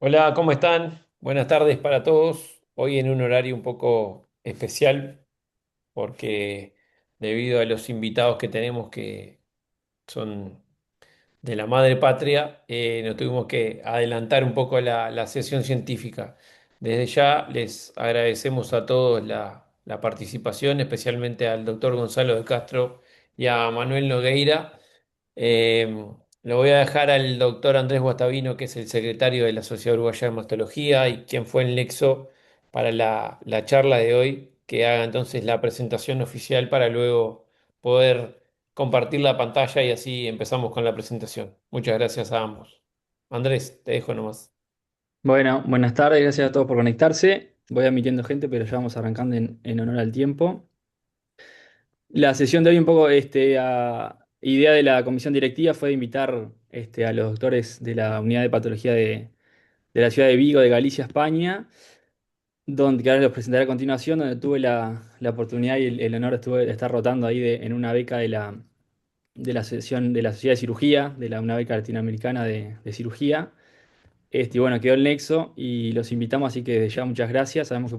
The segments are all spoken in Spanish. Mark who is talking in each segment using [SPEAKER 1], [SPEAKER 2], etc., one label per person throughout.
[SPEAKER 1] Hola, ¿cómo están? Buenas tardes para todos. Hoy en un horario un poco especial porque debido a los invitados que tenemos que son de la madre patria, nos tuvimos que adelantar un poco la sesión científica. Desde ya les agradecemos a todos la participación, especialmente al doctor Gonzalo de Castro y a Manuel Nogueira. Eh, lo voy a dejar al doctor Andrés Guastavino, que es el secretario de la Sociedad Uruguaya de Mastología y quien fue el nexo para la charla de hoy, que haga entonces la presentación oficial para luego poder compartir la pantalla y así empezamos con la presentación. Muchas gracias a ambos. Andrés, te dejo nomás.
[SPEAKER 2] Bueno, buenas tardes, gracias a todos por conectarse. Voy admitiendo gente, pero ya vamos arrancando en honor al tiempo. La sesión de hoy, un poco, idea de la comisión directiva fue de invitar a los doctores de la unidad de patología de la ciudad de Vigo, de Galicia, España, donde que ahora los presentaré a continuación, donde tuve la oportunidad y el honor de estar rotando ahí en una beca de la sesión de la Sociedad de Cirugía, una beca latinoamericana de cirugía. Y bueno, quedó el nexo y los invitamos, así que ya muchas gracias. Sabemos que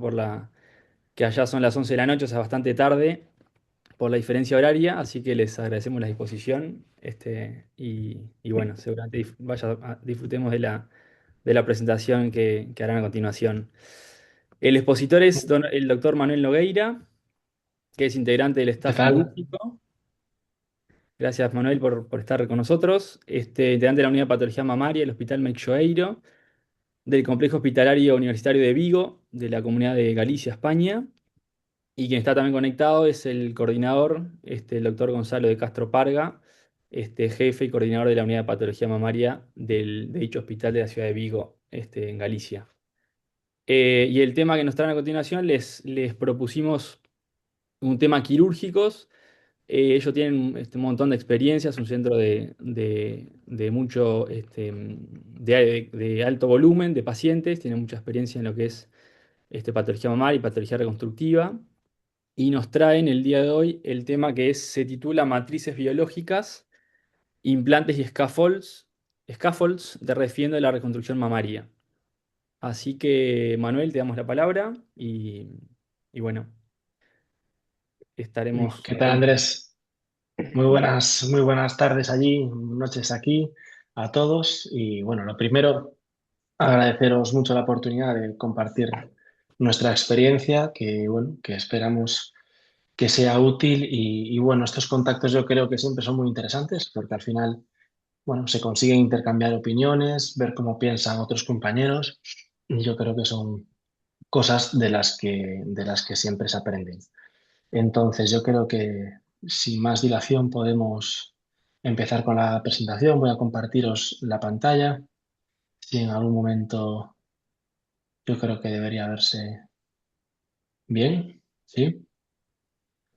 [SPEAKER 2] que allá son las 11 de la noche, o sea, bastante tarde por la diferencia horaria, así que les agradecemos la disposición. Y bueno, seguramente disfrutemos de de la presentación que harán a continuación. El expositor es el doctor Manuel Nogueira, que es integrante del
[SPEAKER 3] ¿Qué
[SPEAKER 2] staff
[SPEAKER 3] tal?
[SPEAKER 2] quirúrgico. Gracias, Manuel, por estar con nosotros. Integrante de la unidad de patología mamaria del Hospital Meixoeiro, del Complejo Hospitalario Universitario de Vigo, de la Comunidad de Galicia, España. Y quien está también conectado es el coordinador, el doctor Gonzalo de Castro Parga, jefe y coordinador de la unidad de patología mamaria de dicho hospital de la ciudad de Vigo, en Galicia. Y el tema que nos traen a continuación, les propusimos un tema quirúrgicos. Ellos tienen un montón de experiencias, un centro de mucho, de alto volumen de pacientes, tienen mucha experiencia en lo que es patología mamaria y patología reconstructiva. Y nos traen el día de hoy el tema se titula Matrices biológicas, implantes y scaffolds de refiendo de la reconstrucción mamaria. Así que, Manuel, te damos la palabra y bueno, estaremos
[SPEAKER 3] ¿Qué tal, Andrés? Muy buenas tardes allí, noches aquí a todos. Y bueno, lo primero, agradeceros mucho la oportunidad de compartir nuestra experiencia, que bueno, que esperamos que sea útil. Y bueno, estos contactos yo creo que siempre son muy interesantes porque al final, bueno, se consiguen intercambiar opiniones, ver cómo piensan otros compañeros. Y yo creo que son cosas de las que siempre se aprenden. Entonces, yo creo que sin más dilación podemos empezar con la presentación. Voy a compartiros la pantalla. Si en algún momento yo creo que debería verse bien. ¿Sí?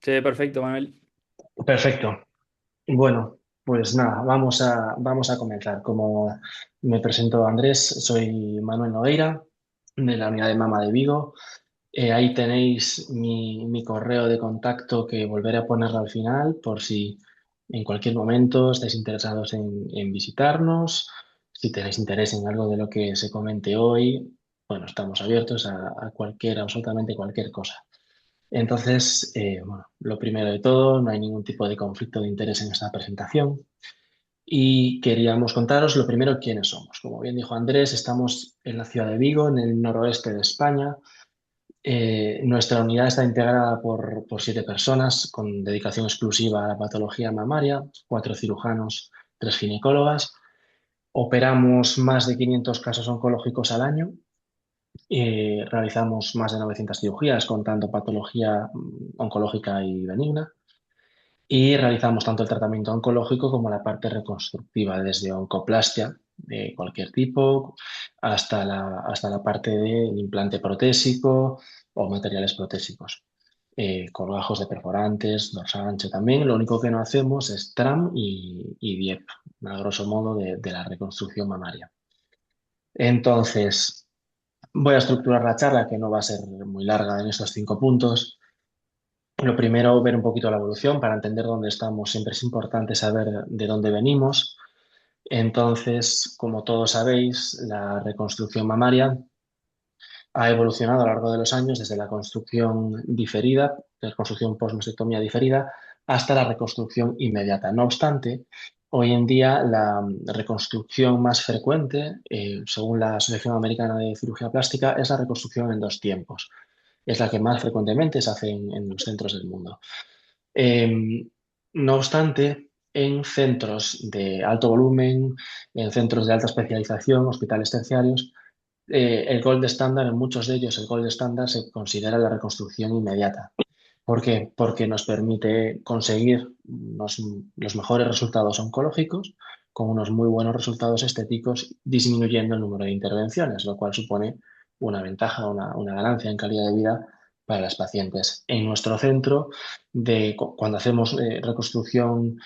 [SPEAKER 2] se ve perfecto, Manuel.
[SPEAKER 3] Perfecto. Bueno, pues nada, vamos a comenzar. Como me presento Andrés, soy Manuel Nogueira, de la unidad de Mama de Vigo. Ahí tenéis mi correo de contacto que volveré a ponerlo al final por si en cualquier momento estáis interesados en visitarnos, si tenéis interés en algo de lo que se comente hoy. Bueno, estamos abiertos a cualquier, absolutamente cualquier cosa. Entonces, bueno, lo primero de todo, no hay ningún tipo de conflicto de interés en esta presentación. Y queríamos contaros lo primero quiénes somos. Como bien dijo Andrés, estamos en la ciudad de Vigo, en el noroeste de España. Nuestra unidad está integrada por 7 personas con dedicación exclusiva a la patología mamaria, 4 cirujanos, 3 ginecólogas. Operamos más de 500 casos oncológicos al año. Realizamos más de 900 cirugías contando patología oncológica y benigna. Y realizamos tanto el tratamiento oncológico como la parte reconstructiva, desde oncoplastia de cualquier tipo hasta la parte del implante protésico o materiales protésicos. Colgajos de perforantes, dorsal ancho también. Lo único que no hacemos es TRAM y DIEP, a grosso modo de la reconstrucción mamaria. Entonces, voy a estructurar la charla, que no va a ser muy larga en estos 5 puntos. Lo primero, ver un poquito la evolución para entender dónde estamos. Siempre es importante saber de dónde venimos. Entonces, como todos sabéis, la reconstrucción mamaria ha evolucionado a lo largo de los años desde la construcción diferida, la reconstrucción post-mastectomía diferida, hasta la reconstrucción inmediata. No obstante, hoy en día la reconstrucción más frecuente, según la Asociación Americana de Cirugía Plástica, es la reconstrucción en dos tiempos. Es la que más frecuentemente se hace en los centros del mundo. No obstante, en centros de alto volumen, en centros de alta especialización, hospitales terciarios, el gold estándar, en muchos de ellos, el gold estándar se considera la reconstrucción inmediata. ¿Por qué? Porque nos permite conseguir los mejores resultados oncológicos con unos muy buenos resultados estéticos, disminuyendo el número de intervenciones, lo cual supone una ventaja, una ganancia en calidad de vida para las pacientes. En nuestro centro, cuando hacemos reconstrucción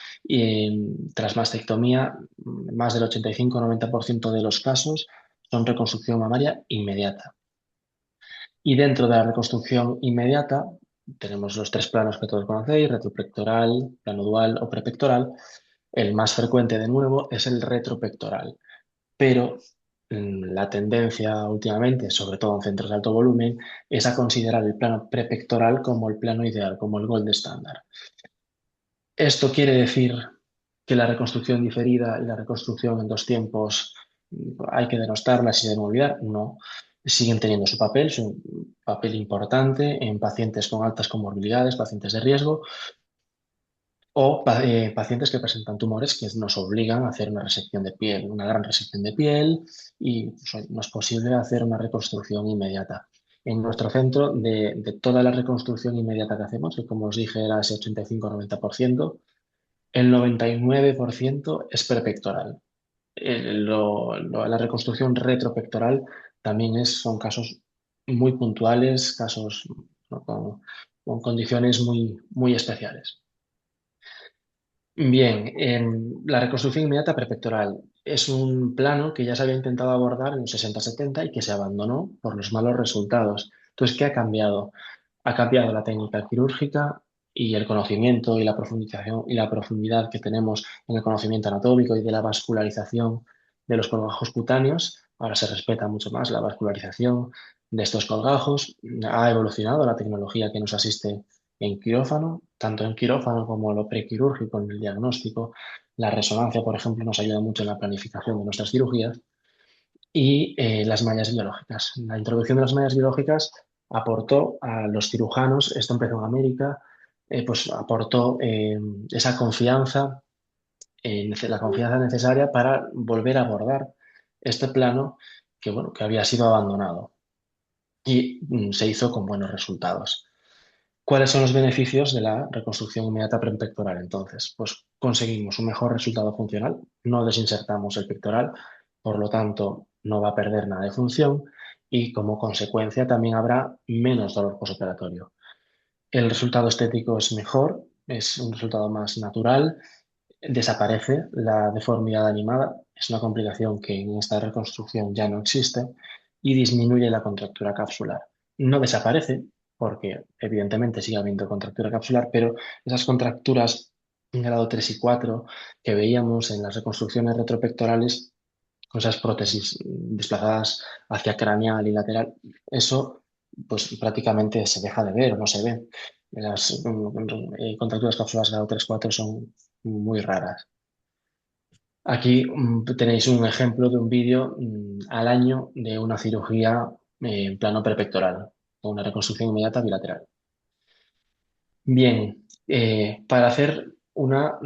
[SPEAKER 3] tras mastectomía, más del 85-90% de los casos son reconstrucción mamaria inmediata. Y dentro de la reconstrucción inmediata tenemos los tres planos que todos conocéis: retropectoral, plano dual o prepectoral. El más frecuente, de nuevo, es el retropectoral, pero la tendencia últimamente, sobre todo en centros de alto volumen, es a considerar el plano prepectoral como el plano ideal, como el gold estándar. Esto quiere decir que la reconstrucción diferida y la reconstrucción en dos tiempos hay que denostarlas y deben olvidar. No, siguen teniendo su papel importante en pacientes con altas comorbilidades, pacientes de riesgo o pacientes que presentan tumores que nos obligan a hacer una resección de piel, una gran resección de piel, y pues, no es posible hacer una reconstrucción inmediata. En nuestro centro, de toda la reconstrucción inmediata que hacemos, que como os dije era ese 85-90%, el 99% es prepectoral. La reconstrucción retropectoral también son casos muy puntuales, casos, ¿no?, con condiciones muy, muy especiales. Bien, la reconstrucción inmediata prepectoral es un plano que ya se había intentado abordar en los 60-70 y que se abandonó por los malos resultados. Entonces, ¿qué ha cambiado? Ha cambiado la técnica quirúrgica y el conocimiento y la profundización y la profundidad que tenemos en el conocimiento anatómico y de la vascularización de los colgajos cutáneos. Ahora se respeta mucho más la vascularización de estos colgajos. Ha evolucionado la tecnología que nos asiste en quirófano, tanto en quirófano como en lo prequirúrgico, en el diagnóstico. La resonancia, por ejemplo, nos ayuda mucho en la planificación de nuestras cirugías. Y las mallas biológicas. La introducción de las mallas biológicas aportó a los cirujanos, esto empezó en América, pues aportó esa confianza, la confianza necesaria para volver a abordar este plano que, bueno, que había sido abandonado y se hizo con buenos resultados. ¿Cuáles son los beneficios de la reconstrucción inmediata prepectoral? Entonces, pues conseguimos un mejor resultado funcional, no desinsertamos el pectoral, por lo tanto no va a perder nada de función y como consecuencia también habrá menos dolor posoperatorio. El resultado estético es mejor, es un resultado más natural, desaparece la deformidad animada, es una complicación que en esta reconstrucción ya no existe, y disminuye la contractura capsular. No desaparece, porque evidentemente sigue habiendo contractura capsular, pero esas contracturas en grado 3 y 4 que veíamos en las reconstrucciones retropectorales, con esas prótesis desplazadas hacia craneal y lateral, eso pues prácticamente se deja de ver o no se ve. Las contracturas capsulares grado 3-4 son muy raras. Aquí tenéis un ejemplo de un vídeo al año de una cirugía en plano prepectoral, o una reconstrucción inmediata bilateral. Bien, para hacer una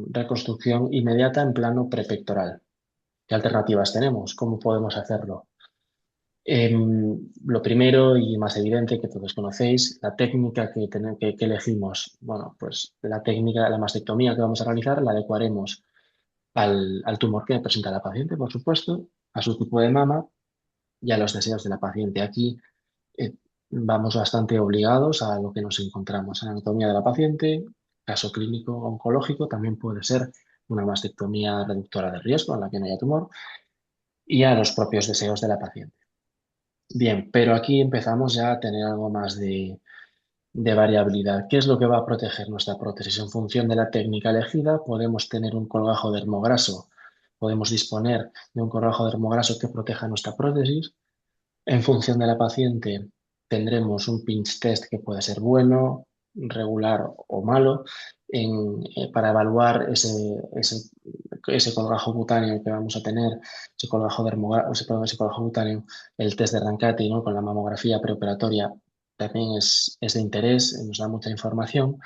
[SPEAKER 3] reconstrucción inmediata en plano prepectoral, ¿qué alternativas tenemos? ¿Cómo podemos hacerlo? Lo primero y más evidente que todos conocéis, la técnica que elegimos. Bueno, pues la técnica, la mastectomía que vamos a realizar, la adecuaremos al tumor que presenta la paciente, por supuesto, a su tipo de mama y a los deseos de la paciente. Aquí eh, vamos bastante obligados a lo que nos encontramos en anatomía de la paciente, caso clínico oncológico, también puede ser una mastectomía reductora de riesgo en la que no haya tumor, y a los propios deseos de la paciente. Bien, pero aquí empezamos ya a tener algo más de variabilidad. ¿Qué es lo que va a proteger nuestra prótesis? En función de la técnica elegida, podemos tener un colgajo dermograso podemos disponer de un colgajo dermograso que proteja nuestra prótesis. En función de la paciente, tendremos un pinch test que puede ser bueno, regular o malo para evaluar ese colgajo cutáneo que vamos a tener, ese colgajo ese colgajo cutáneo. El test de Rancati, ¿no? Con la mamografía preoperatoria también es de interés, nos da mucha información.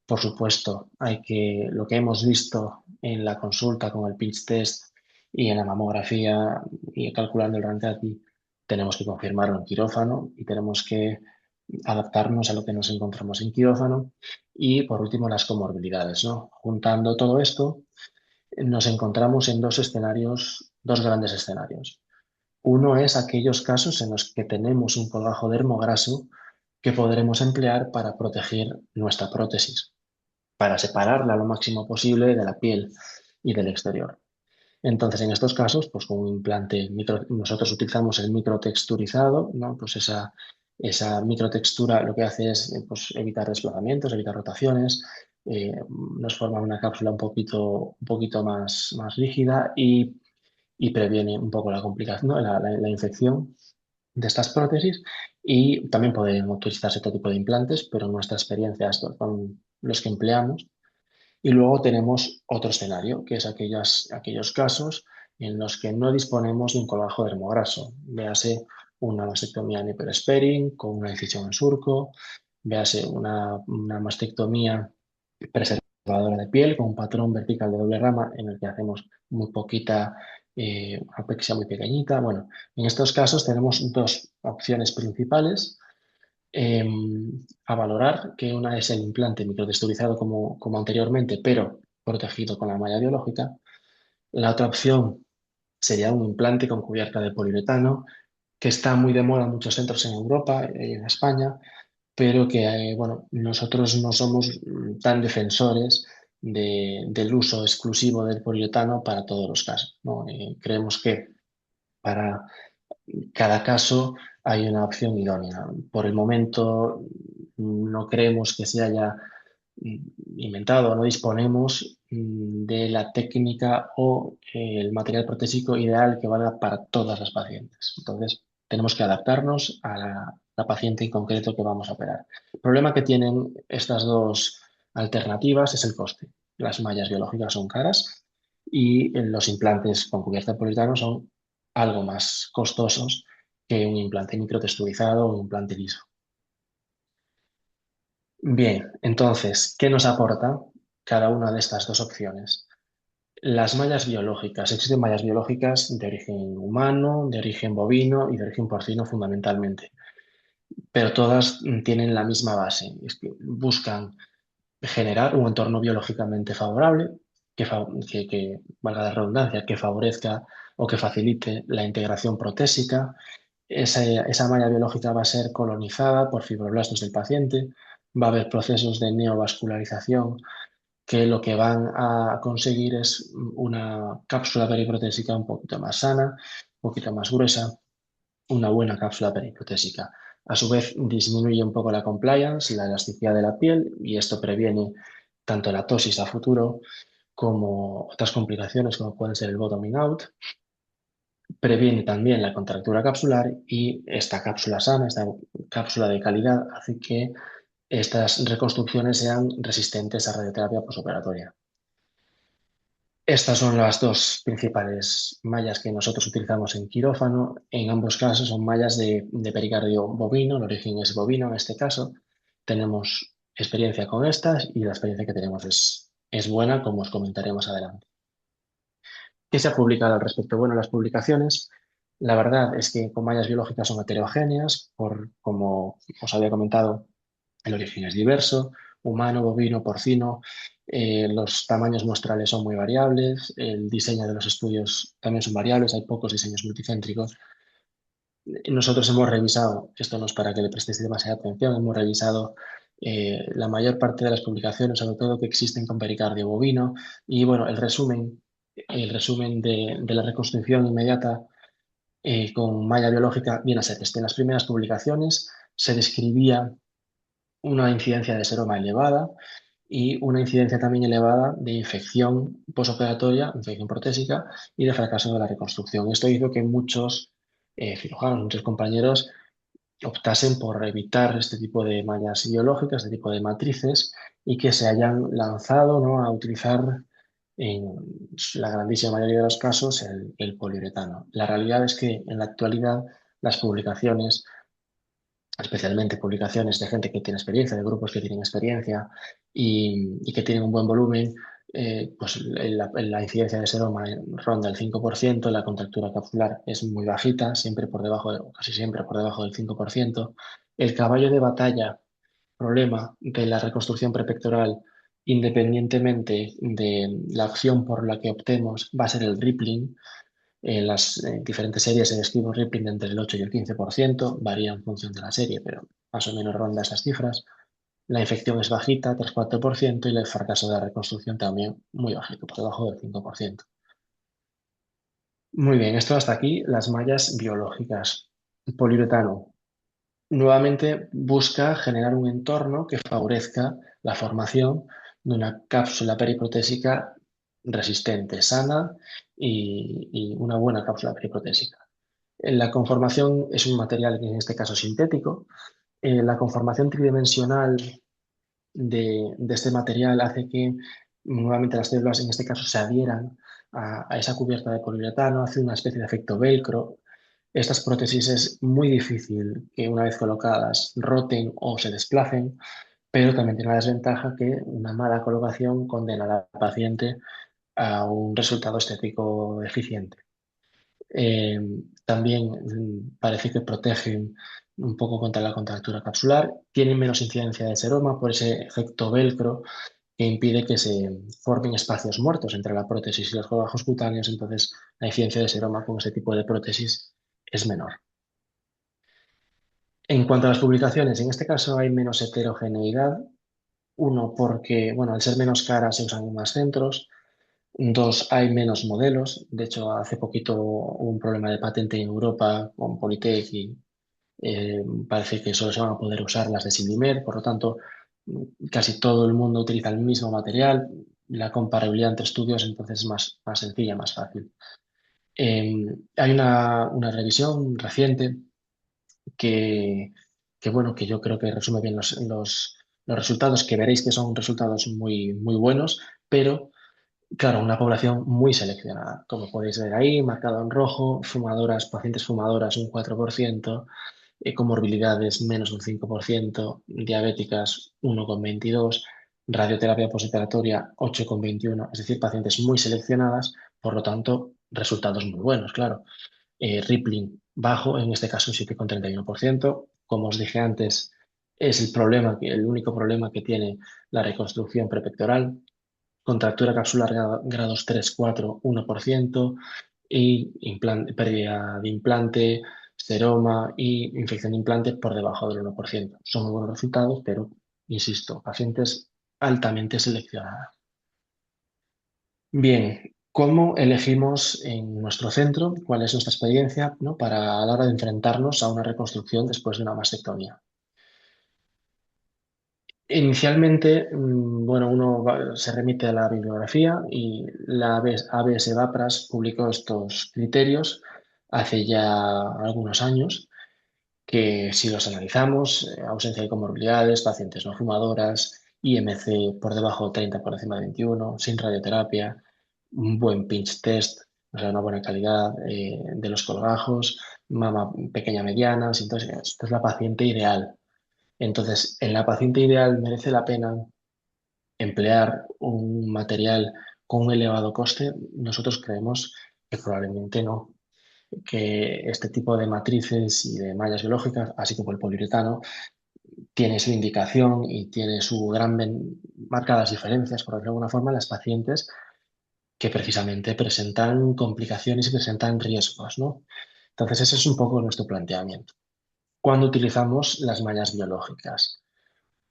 [SPEAKER 3] Por supuesto, lo que hemos visto en la consulta con el pitch test y en la mamografía y calculando el Rancati, tenemos que confirmarlo en quirófano y tenemos que adaptarnos a lo que nos encontramos en quirófano. Y por último, las comorbilidades, ¿no? Juntando todo esto, nos encontramos en dos grandes escenarios. Uno es aquellos casos en los que tenemos un colgajo dermograso que podremos emplear para proteger nuestra prótesis, para separarla lo máximo posible de la piel y del exterior. Entonces, en estos casos, pues con un implante nosotros utilizamos el microtexturizado, ¿no? Pues esa microtextura lo que hace es pues, evitar desplazamientos, evitar rotaciones, nos forma una cápsula un poquito más rígida y previene un poco la complicación, ¿no? La infección de estas prótesis. Y también pueden utilizarse este tipo de implantes, pero en nuestra experiencia estos son los que empleamos. Y luego tenemos otro escenario, que es aquellos casos en los que no disponemos de un colgajo dermograso. Véase una mastectomía en hipersparing con una incisión en surco, véase una mastectomía preservadora de piel con un patrón vertical de doble rama en el que hacemos muy poquita apexia muy pequeñita. Bueno, en estos casos tenemos dos opciones principales eh, a valorar, que una es el implante microtexturizado como anteriormente, pero protegido con la malla biológica. La otra opción sería un implante con cubierta de poliuretano, que está muy de moda en muchos centros en Europa y en España, pero que, bueno, nosotros no somos tan defensores del uso exclusivo del poliuretano para todos los casos, ¿no? Creemos que para cada caso hay una opción idónea. Por el momento no creemos que se haya inventado, no disponemos de la técnica o el material protésico ideal que valga para todas las pacientes. Entonces, tenemos que adaptarnos a la paciente en concreto que vamos a operar. El problema que tienen estas dos alternativas es el coste. Las mallas biológicas son caras y los implantes con cubierta de poliuretano son algo más costosos que un implante microtexturizado o un implante liso. Bien, entonces, ¿qué nos aporta cada una de estas dos opciones? Las mallas biológicas. Existen mallas biológicas de origen humano, de origen bovino y de origen porcino fundamentalmente, pero todas tienen la misma base. Es que buscan generar un entorno biológicamente favorable, que, valga la redundancia, que favorezca o que facilite la integración protésica. Esa malla biológica va a ser colonizada por fibroblastos del paciente, va a haber procesos de neovascularización que lo que van a conseguir es una cápsula periprotésica un poquito más sana, un poquito más gruesa, una buena cápsula periprotésica. A su vez, disminuye un poco la compliance, la elasticidad de la piel, y esto previene tanto la tosis a futuro como otras complicaciones como pueden ser el bottoming out. Previene también la contractura capsular y esta cápsula sana, esta cápsula de calidad, hace que estas reconstrucciones sean resistentes a radioterapia posoperatoria. Estas son las dos principales mallas que nosotros utilizamos en quirófano. En ambos casos son mallas de pericardio bovino, el origen es bovino en este caso. Tenemos experiencia con estas y la experiencia que tenemos es buena, como os comentaré más adelante. ¿Qué se ha publicado al respecto? Bueno, las publicaciones, la verdad es que con mallas biológicas son heterogéneas, como os había comentado, el origen es diverso, humano, bovino, porcino, los tamaños muestrales son muy variables, el diseño de los estudios también son variables, hay pocos diseños multicéntricos. Nosotros hemos revisado, esto no es para que le prestéis demasiada atención, hemos revisado la mayor parte de las publicaciones, sobre todo que existen con pericardio bovino, y bueno, el resumen de la reconstrucción inmediata con malla biológica viene a ser este. En las primeras publicaciones se describía una incidencia de seroma elevada y una incidencia también elevada de infección posoperatoria, infección protésica y de fracaso de la reconstrucción. Esto hizo que muchos cirujanos, muchos compañeros optasen por evitar este tipo de mallas biológicas, este tipo de matrices, y que se hayan lanzado, ¿no?, a utilizar en la grandísima mayoría de los casos el poliuretano. La realidad es que en la actualidad las publicaciones, especialmente publicaciones de gente que tiene experiencia, de grupos que tienen experiencia y que tienen un buen volumen, pues la incidencia de seroma ronda el 5%, la contractura capsular es muy bajita, siempre por debajo casi siempre por debajo del 5%. El caballo de batalla, problema de la reconstrucción prepectoral, independientemente de la opción por la que optemos, va a ser el rippling. En las diferentes series se describe un rippling de entre el 8 y el 15%, varía en función de la serie, pero más o menos ronda esas cifras. La infección es bajita, 3-4%, y el fracaso de la reconstrucción también muy bajito, por debajo del 5%. Muy bien, esto hasta aquí las mallas biológicas. Poliuretano nuevamente busca generar un entorno que favorezca la formación de una cápsula periprotésica resistente, sana y una buena cápsula periprotésica. La conformación es un material, en este caso sintético. La conformación tridimensional de este material hace que nuevamente las células, en este caso, se adhieran a esa cubierta de poliuretano, hace una especie de efecto velcro. Estas prótesis es muy difícil que una vez colocadas roten o se desplacen, pero también tiene la desventaja que una mala colocación condena a la paciente a un resultado estético deficiente. Eh, También parece que protegen un poco contra la contractura capsular, tienen menos incidencia de seroma por ese efecto velcro que impide que se formen espacios muertos entre la prótesis y los colgajos cutáneos, entonces la incidencia de seroma con este tipo de prótesis es menor. En cuanto a las publicaciones, en este caso hay menos heterogeneidad. Uno, porque, bueno, al ser menos caras se usan en más centros. Dos, hay menos modelos. De hecho, hace poquito hubo un problema de patente en Europa con Polytech y parece que solo se van a poder usar las de Silimer. Por lo tanto, casi todo el mundo utiliza el mismo material. La comparabilidad entre estudios entonces es más sencilla, más fácil. Hay una revisión reciente que, bueno, que yo creo que resume bien los resultados, que veréis que son resultados muy, muy buenos, pero claro, una población muy seleccionada. Como podéis ver ahí, marcado en rojo, fumadoras, pacientes fumadoras un 4%, comorbilidades menos un 5%, diabéticas 1,22%, radioterapia postoperatoria 8,21%, es decir, pacientes muy seleccionadas, por lo tanto, resultados muy buenos, claro. Rippling bajo, en este caso un 7,31%. Como os dije antes, es el único problema que tiene la reconstrucción prepectoral. Contractura capsular grados 3, 4, 1%, y pérdida de implante, seroma y infección de implante por debajo del 1%. Son muy buenos resultados, pero, insisto, pacientes altamente seleccionadas. Bien, ¿cómo elegimos en nuestro centro? ¿Cuál es nuestra experiencia, ¿no?, para a la hora de enfrentarnos a una reconstrucción después de una mastectomía? Inicialmente, bueno, se remite a la bibliografía y la ABS Vapras publicó estos criterios hace ya algunos años, que si los analizamos, ausencia de comorbilidades, pacientes no fumadoras, IMC por debajo de 30 por encima de 21, sin radioterapia, un buen pinch test, o sea, una buena calidad de los colgajos, mama pequeña mediana, entonces esta es la paciente ideal. Entonces, en la paciente ideal merece la pena emplear un material con un elevado coste. Nosotros creemos que probablemente no, que este tipo de matrices y de mallas biológicas, así como el poliuretano, tiene su indicación y tiene su marcadas diferencias, por decirlo de alguna forma, en las pacientes que precisamente presentan complicaciones y presentan riesgos, ¿no? Entonces, ese es un poco nuestro planteamiento. Cuando utilizamos las mallas biológicas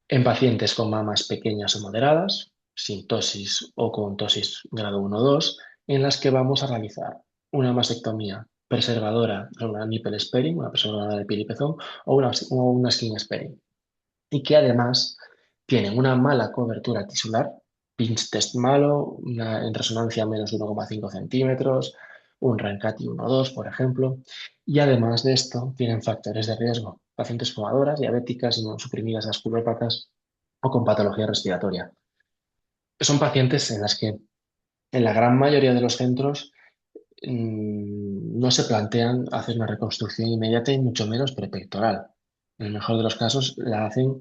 [SPEAKER 3] en pacientes con mamas pequeñas o moderadas, sin tosis o con tosis grado 1 o 2, en las que vamos a realizar una mastectomía preservadora, una nipple sparing, una preservadora de piel y pezón, o una skin sparing, y que además tienen una mala cobertura tisular, pinch test malo, una en resonancia menos de 1,5 centímetros, un Rankati 1,2, por ejemplo, y además de esto tienen factores de riesgo, pacientes fumadoras, diabéticas, inmunosuprimidas, vasculópatas o con patología respiratoria. Son pacientes en las que en la gran mayoría de los centros no se plantean hacer una reconstrucción inmediata y mucho menos prepectoral. En el mejor de los casos la hacen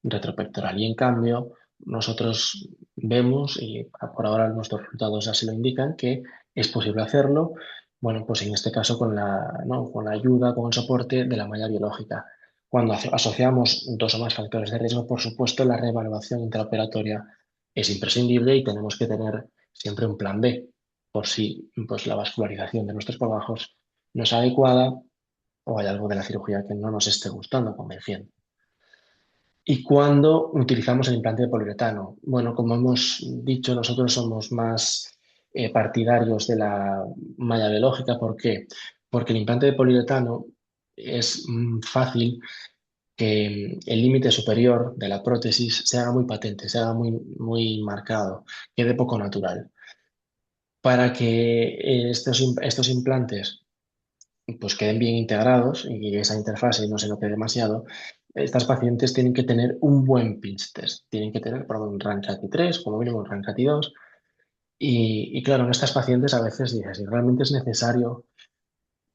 [SPEAKER 3] retropectoral y en cambio nosotros vemos y por ahora nuestros resultados así lo indican que es posible hacerlo, bueno, pues en este caso con la, ¿no? con la ayuda, con el soporte de la malla biológica. Cuando asociamos dos o más factores de riesgo, por supuesto, la reevaluación intraoperatoria es imprescindible y tenemos que tener siempre un plan B por si pues, la vascularización de nuestros colgajos no es adecuada o hay algo de la cirugía que no nos esté gustando, convenciendo. ¿Y cuándo utilizamos el implante de poliuretano? Bueno, como hemos dicho, nosotros somos más partidarios de la malla biológica. ¿Por qué? Porque el implante de poliuretano es fácil que el límite superior de la prótesis se haga muy patente, se haga muy marcado, quede poco natural. Para que estos implantes pues queden bien integrados y que esa interfase no se note demasiado, estas pacientes tienen que tener un buen pinch test. Tienen que tener por lo menos un Rankati 3, como mínimo un Rankati 2. Y claro, en estas pacientes a veces dices, si realmente es necesario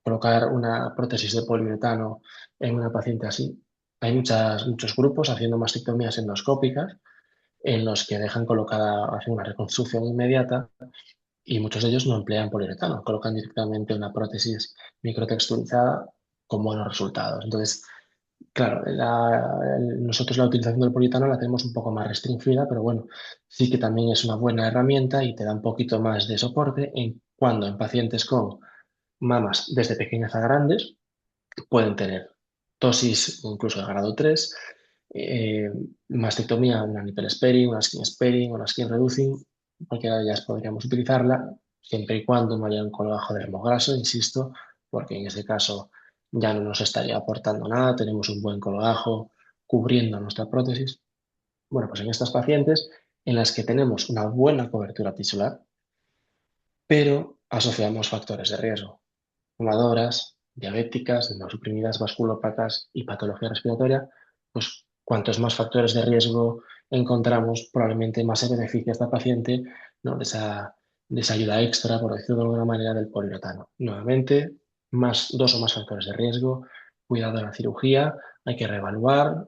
[SPEAKER 3] colocar una prótesis de poliuretano en una paciente así. Hay muchos grupos haciendo mastectomías endoscópicas en los que dejan colocada, hacen una reconstrucción inmediata y muchos de ellos no emplean poliuretano, colocan directamente una prótesis microtexturizada con buenos resultados. Entonces, claro, nosotros la utilización del poliuretano la tenemos un poco más restringida, pero bueno, sí que también es una buena herramienta y te da un poquito más de soporte cuando en pacientes con mamas desde pequeñas a grandes pueden tener tosis incluso de grado 3, eh, mastectomía, una nipple sparing, una skin sparing, una skin reducing, cualquiera de ellas podríamos utilizarla, siempre y cuando no haya un colgajo dermograso, insisto, porque en ese caso ya no nos estaría aportando nada, tenemos un buen colgajo cubriendo nuestra prótesis. Bueno, pues en estas pacientes en las que tenemos una buena cobertura tisular, pero asociamos factores de riesgo fumadoras, diabéticas, no suprimidas, vasculópatas y patología respiratoria, pues cuantos más factores de riesgo encontramos, probablemente más se beneficia a esta paciente, ¿no? de esa ayuda extra, por decirlo de alguna manera, del poliuretano. Nuevamente, dos o más factores de riesgo, cuidado en la cirugía, hay que reevaluar,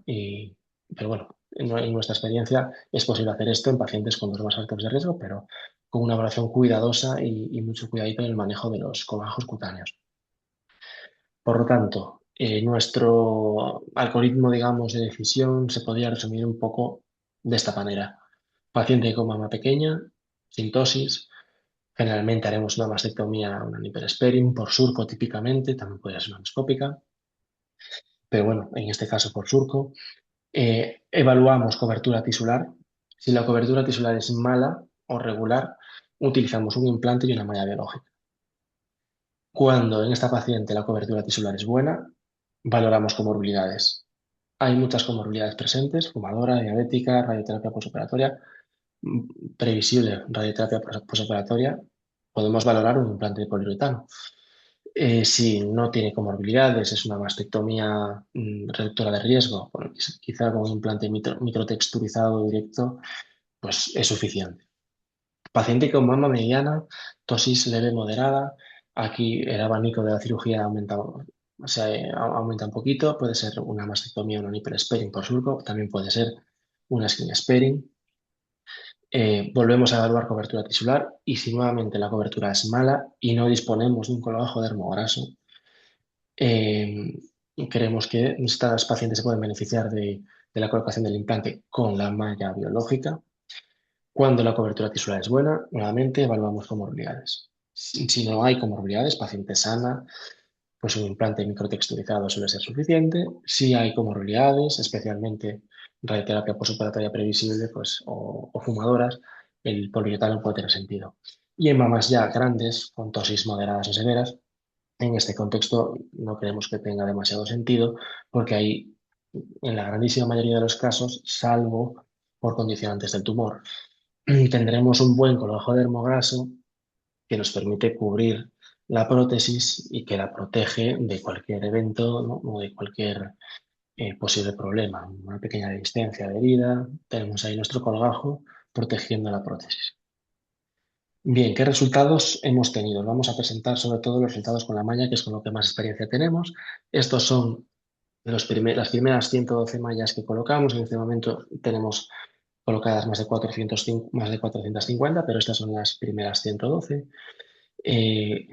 [SPEAKER 3] pero bueno, en nuestra experiencia es posible hacer esto en pacientes con dos o más factores de riesgo, pero con una evaluación cuidadosa y mucho cuidadito en el manejo de los colgajos cutáneos. Por lo tanto, nuestro algoritmo, digamos, de decisión se podría resumir un poco de esta manera. Paciente con mama pequeña, sin tosis, generalmente haremos una mastectomía, una nipple sparing, por surco típicamente, también puede ser una endoscópica, pero bueno, en este caso por surco. Evaluamos cobertura tisular. Si la cobertura tisular es mala o regular, utilizamos un implante y una malla biológica. Cuando en esta paciente la cobertura tisular es buena, valoramos comorbilidades. Hay muchas comorbilidades presentes, fumadora, diabética, radioterapia posoperatoria, previsible radioterapia posoperatoria, podemos valorar un implante de poliuretano. Si no tiene comorbilidades, es una mastectomía reductora de riesgo, quizá con un implante microtexturizado directo, pues es suficiente. Paciente con mama mediana, tosis leve moderada. Aquí el abanico de la cirugía aumenta, o sea, aumenta un poquito. Puede ser una mastectomía, una nipple sparing por surco. También puede ser una skin sparing. Volvemos a evaluar cobertura tisular y si nuevamente la cobertura es mala y no disponemos de un colgajo dermograso, eh, creemos que estas pacientes se pueden beneficiar de la colocación del implante con la malla biológica. Cuando la cobertura tisular es buena, nuevamente evaluamos comorbilidades. Si no hay comorbilidades, paciente sana, pues un implante microtexturizado suele ser suficiente. Si hay comorbilidades, especialmente radioterapia postoperatoria previsible pues, o fumadoras, el poliuretano puede tener sentido. Y en mamas ya grandes, con tosis moderadas o severas, en este contexto no creemos que tenga demasiado sentido porque hay, en la grandísima mayoría de los casos, salvo por condicionantes del tumor. Tendremos un buen colágeno dermograso que nos permite cubrir la prótesis y que la protege de cualquier evento, ¿no? O de cualquier posible problema. Una pequeña resistencia de herida, tenemos ahí nuestro colgajo protegiendo la prótesis. Bien, ¿qué resultados hemos tenido? Vamos a presentar sobre todo los resultados con la malla, que es con lo que más experiencia tenemos. Estos son las primeras 112 mallas que colocamos. En este momento tenemos colocadas más de 450, pero estas son las primeras 112.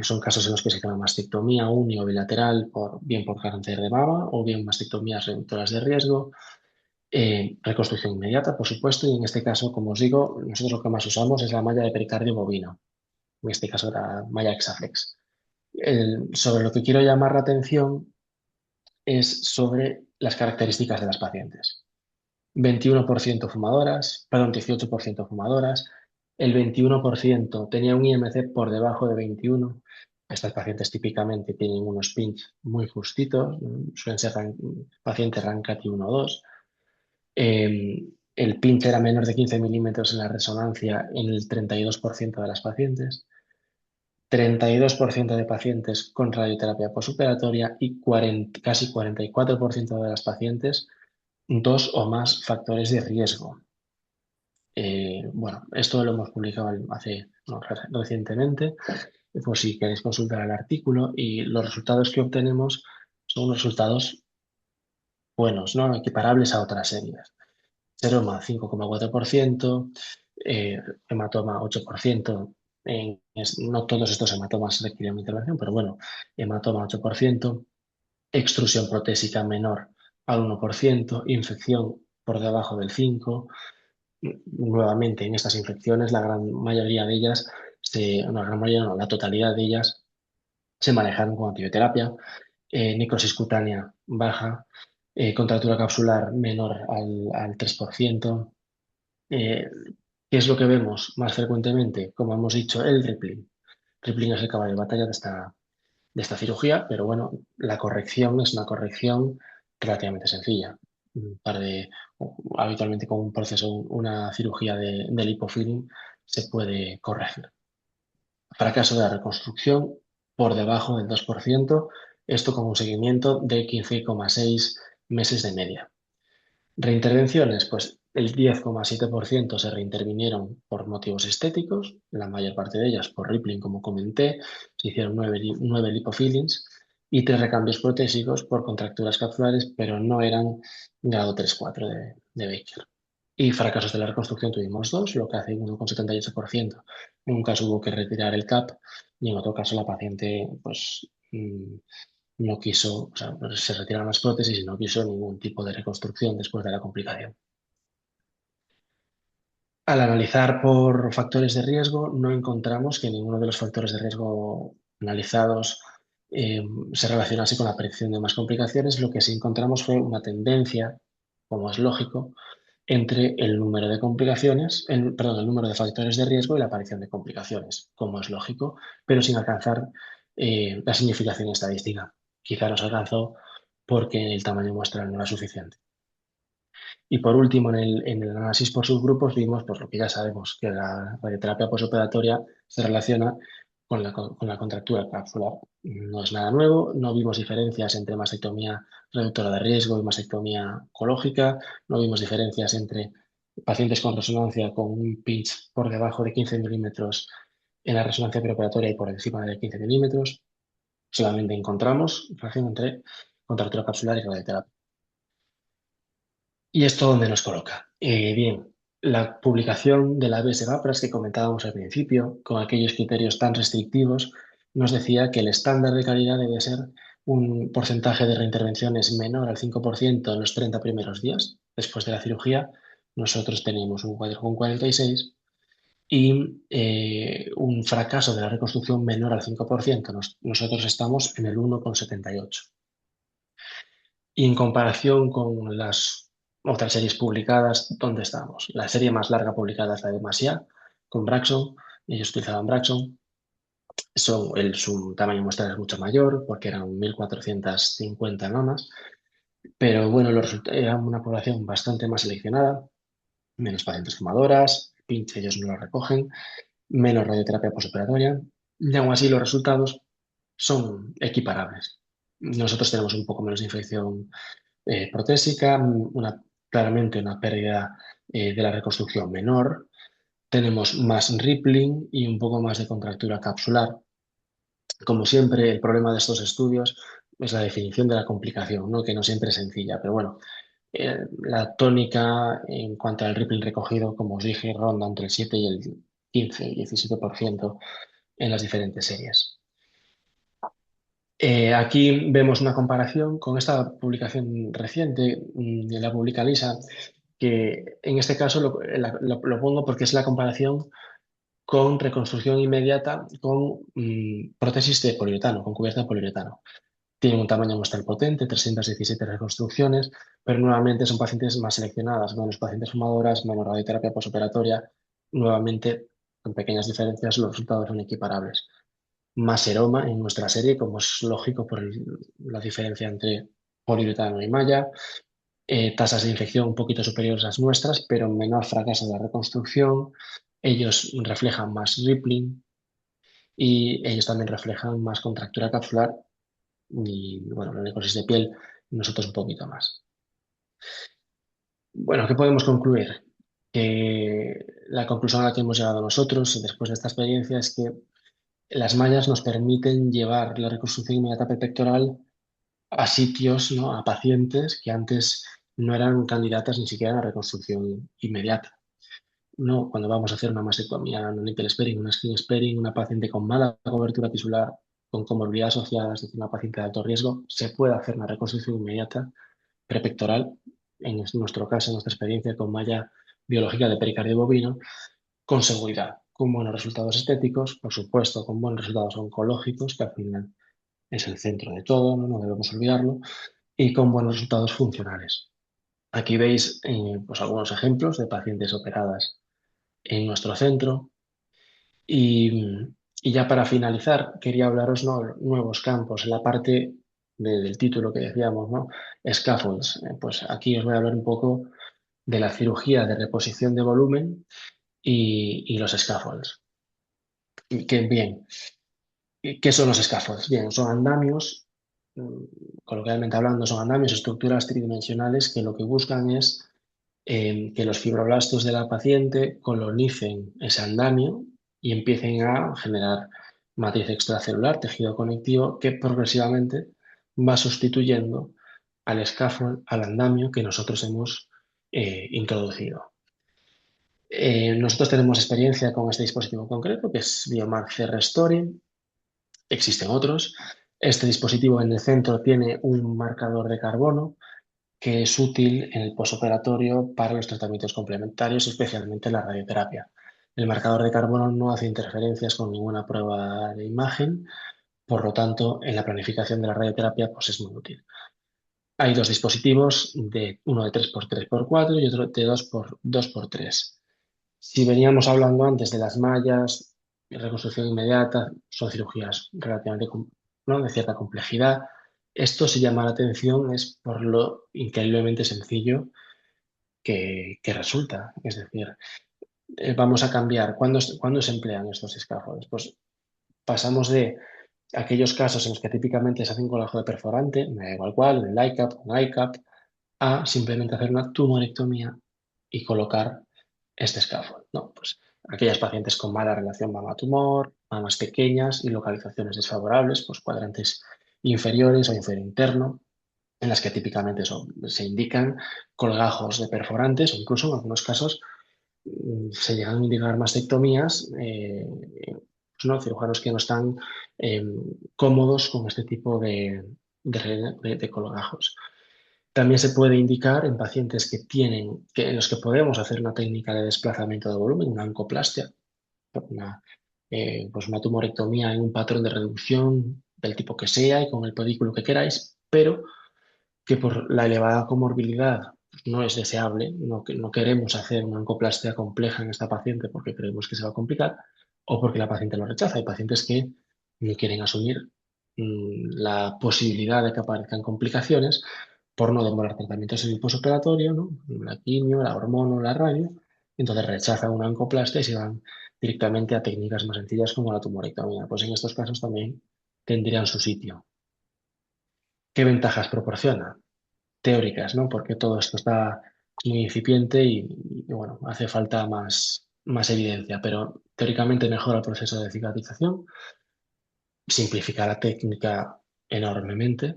[SPEAKER 3] Son casos en los que se llama mastectomía uni o bilateral, bien por cáncer de mama o bien mastectomías reductoras de riesgo. Reconstrucción inmediata, por supuesto, y en este caso, como os digo, nosotros lo que más usamos es la malla de pericardio bovino, en este caso la malla Hexaflex. Sobre lo que quiero llamar la atención es sobre las características de las pacientes. 21% fumadoras, perdón, 18% fumadoras, el 21% tenía un IMC por debajo de 21. Estas pacientes típicamente tienen unos pinch muy justitos, suelen ser pacientes RANCATI 1 o 2. El pinch era menor de 15 milímetros en la resonancia en el 32% de las pacientes, 32% de pacientes con radioterapia postoperatoria y casi 44% de las pacientes dos o más factores de riesgo. Bueno, esto lo hemos publicado recientemente, por si queréis consultar el artículo, y los resultados que obtenemos son unos resultados buenos, ¿no? Equiparables a otras series. Seroma 5,4%, hematoma 8%, no todos estos hematomas requieren intervención, pero bueno, hematoma 8%, extrusión protésica menor al 1%, infección por debajo del 5%. Nuevamente, en estas infecciones, la gran mayoría de ellas, no, la gran mayoría no, la totalidad de ellas se manejaron con antibioterapia, necrosis cutánea baja, contractura capsular menor al 3%. ¿Qué es lo que vemos más frecuentemente? Como hemos dicho, el rippling. Rippling es el caballo de batalla de esta cirugía, pero bueno, la corrección es una corrección relativamente sencilla. Habitualmente con un proceso, una cirugía de lipofilling se puede corregir. Fracaso de la reconstrucción por debajo del 2%, esto con un seguimiento de 15,6 meses de media. Reintervenciones, pues el 10,7% se reintervinieron por motivos estéticos, la mayor parte de ellas por rippling, como comenté, se hicieron 9 lipofillings y 3 recambios protésicos por contracturas capsulares, pero no eran grado 3-4 de Baker. Y fracasos de la reconstrucción tuvimos dos, lo que hace 1,78%. En un caso hubo que retirar el CAP y en otro caso la paciente pues, no quiso, o sea, se retiraron las prótesis y no quiso ningún tipo de reconstrucción después de la complicación. Al analizar por factores de riesgo, no encontramos que ninguno de los factores de riesgo analizados se relacionase con la aparición de más complicaciones. Lo que sí encontramos fue una tendencia, como es lógico, entre el número de complicaciones, perdón, el número de factores de riesgo y la aparición de complicaciones, como es lógico, pero sin alcanzar la significación estadística. Quizá nos alcanzó porque el tamaño muestral no era suficiente. Y por último, en el análisis por subgrupos vimos pues, lo que ya sabemos, que la radioterapia posoperatoria se relaciona con la contractura capsular. No es nada nuevo, no vimos diferencias entre mastectomía reductora de riesgo y mastectomía oncológica, no vimos diferencias entre pacientes con resonancia con un pitch por debajo de 15 milímetros en la resonancia preoperatoria y por encima de 15 milímetros. Solamente encontramos relación entre contractura capsular y radioterapia. ¿Y esto dónde nos coloca? Bien, la publicación de la ABS-VAPRAS que comentábamos al principio, con aquellos criterios tan restrictivos, nos decía que el estándar de calidad debe ser un porcentaje de reintervenciones menor al 5% en los 30 primeros días después de la cirugía. Nosotros tenemos un 4,46 y un fracaso de la reconstrucción menor al 5%. Nosotros estamos en el 1,78. Y en comparación con las otras series publicadas, ¿dónde estamos? La serie más larga publicada es la de Masia, con Braxton. Ellos utilizaban Braxton. Su tamaño muestral es mucho mayor, porque eran 1.450 nomas. Pero bueno, era una población bastante más seleccionada. menos pacientes fumadoras, pinche ellos no lo recogen, menos radioterapia postoperatoria, y aún así los resultados son equiparables. Nosotros tenemos un poco menos de infección protésica, claramente una pérdida de la reconstrucción menor, tenemos más rippling y un poco más de contractura capsular. Como siempre, el problema de estos estudios es la definición de la complicación, ¿no? Que no siempre es sencilla, pero bueno, la tónica en cuanto al rippling recogido, como os dije, ronda entre el 7 y el 15, 17% en las diferentes series. Aquí vemos una comparación con esta publicación reciente, la publica Lisa, que en este caso lo pongo porque es la comparación con reconstrucción inmediata con prótesis de poliuretano, con cubierta de poliuretano. Tienen un tamaño muestral potente, 317 reconstrucciones, pero nuevamente son pacientes más seleccionadas, menos pacientes fumadoras, menos radioterapia posoperatoria. Nuevamente, con pequeñas diferencias, los resultados son equiparables. Más seroma en nuestra serie, como es lógico por la diferencia entre poliuretano y malla. Tasas de infección un poquito superiores a las nuestras, pero menor fracaso de la reconstrucción. Ellos reflejan más rippling y ellos también reflejan más contractura capsular y, bueno, la necrosis de piel, nosotros un poquito más. Bueno, ¿qué podemos concluir? Que la conclusión a la que hemos llegado nosotros después de esta experiencia es que las mallas nos permiten llevar la reconstrucción inmediata pectoral a sitios, ¿no? A pacientes que antes no eran candidatas ni siquiera a la reconstrucción inmediata. No, cuando vamos a hacer una mastectomía, un nipple sparing, una skin sparing, una paciente con mala cobertura tisular, con comorbilidades asociadas, es decir, una paciente de alto riesgo, se puede hacer una reconstrucción inmediata prepectoral, en nuestro caso, en nuestra experiencia con malla biológica de pericardio bovino, con seguridad, con buenos resultados estéticos, por supuesto, con buenos resultados oncológicos, que al final es el centro de todo, no debemos olvidarlo, y con buenos resultados funcionales. Aquí veis pues algunos ejemplos de pacientes operadas en nuestro centro. Y, y ya para finalizar, quería hablaros, ¿no? Nuevos campos, la parte del título que decíamos, ¿no? Scaffolds. Pues aquí os voy a hablar un poco de la cirugía de reposición de volumen y los scaffolds. Bien, ¿qué son los scaffolds? Bien, son andamios, mm, coloquialmente hablando, son andamios, estructuras tridimensionales que lo que buscan es que los fibroblastos de la paciente colonicen ese andamio y empiecen a generar matriz extracelular, tejido conectivo, que progresivamente va sustituyendo al scaffold, al andamio que nosotros hemos introducido. Nosotros tenemos experiencia con este dispositivo concreto, que es Biomark CR Story. Existen otros. Este dispositivo en el centro tiene un marcador de carbono que es útil en el posoperatorio para los tratamientos complementarios, especialmente la radioterapia. El marcador de carbono no hace interferencias con ninguna prueba de imagen, por lo tanto, en la planificación de la radioterapia pues es muy útil. Hay dos dispositivos, uno de 3x3x4 y otro de 2x2x3. Si veníamos hablando antes de las mallas, reconstrucción inmediata, son cirugías relativamente, ¿no? De cierta complejidad. Esto se llama la atención es por lo increíblemente sencillo que resulta. Es decir, vamos a cambiar. ¿Cuándo se emplean estos scaffolds? Pues pasamos de aquellos casos en los que típicamente se hace un colágeno de perforante, me da igual cuál, un LICAP, un ICAP, a simplemente hacer una tumorectomía y colocar este scaffold, ¿no? Pues aquellas pacientes con mala relación mama-tumor, mamas pequeñas y localizaciones desfavorables, pues cuadrantes inferiores o inferior interno, en las que típicamente se indican colgajos de perforantes o incluso en algunos casos se llegan a indicar mastectomías, pues, ¿no? Cirujanos que no están eh, cómodos con este tipo de colgajos. También se puede indicar en pacientes en los que podemos hacer una técnica de desplazamiento de volumen, una oncoplastia, una, pues una tumorectomía en un patrón de reducción del tipo que sea y con el podículo que queráis, pero que por la elevada comorbilidad no es deseable, no queremos hacer una oncoplastia compleja en esta paciente porque creemos que se va a complicar o porque la paciente lo rechaza. Hay pacientes que no quieren asumir la posibilidad de que aparezcan complicaciones por no demorar tratamientos en el posoperatorio, ¿no? La quimio, la hormona, la radio, entonces rechazan una oncoplastia y se van directamente a técnicas más sencillas como la tumorectomía. Pues en estos casos también tendrían su sitio. ¿Qué ventajas proporciona? Teóricas, ¿no? Porque todo esto está muy incipiente bueno, hace falta más evidencia, pero teóricamente mejora el proceso de cicatrización, simplifica la técnica enormemente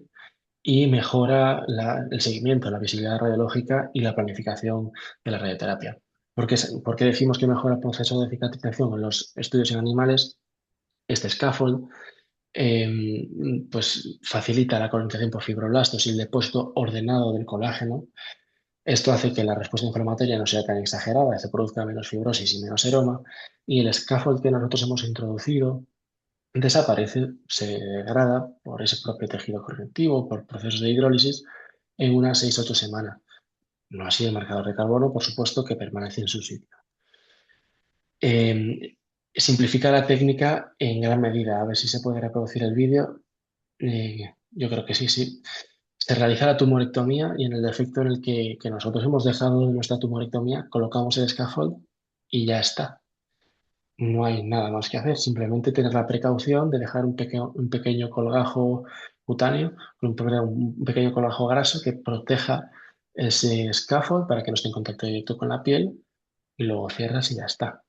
[SPEAKER 3] y mejora el seguimiento, la visibilidad radiológica y la planificación de la radioterapia. ¿Por qué decimos que mejora el proceso de cicatrización en los estudios en animales? Este scaffold pues facilita la colonización por fibroblastos y el depósito ordenado del colágeno. Esto hace que la respuesta inflamatoria no sea tan exagerada, se produzca menos fibrosis y menos seroma, y el scaffold que nosotros hemos introducido desaparece, se degrada por ese propio tejido conectivo, por procesos de hidrólisis, en unas 6 u 8 semanas. No así el marcador de carbono, por supuesto, que permanece en su sitio. Simplifica la técnica en gran medida. A ver si se puede reproducir el vídeo. Yo creo que sí, sí. Se realiza la tumorectomía y en el defecto en el que nosotros hemos dejado de nuestra tumorectomía, colocamos el scaffold y ya está. No hay nada más que hacer, simplemente tener la precaución de dejar un pequeño colgajo cutáneo, un pequeño colgajo graso que proteja ese scaffold para que no esté en contacto directo con la piel y luego cierras y ya está.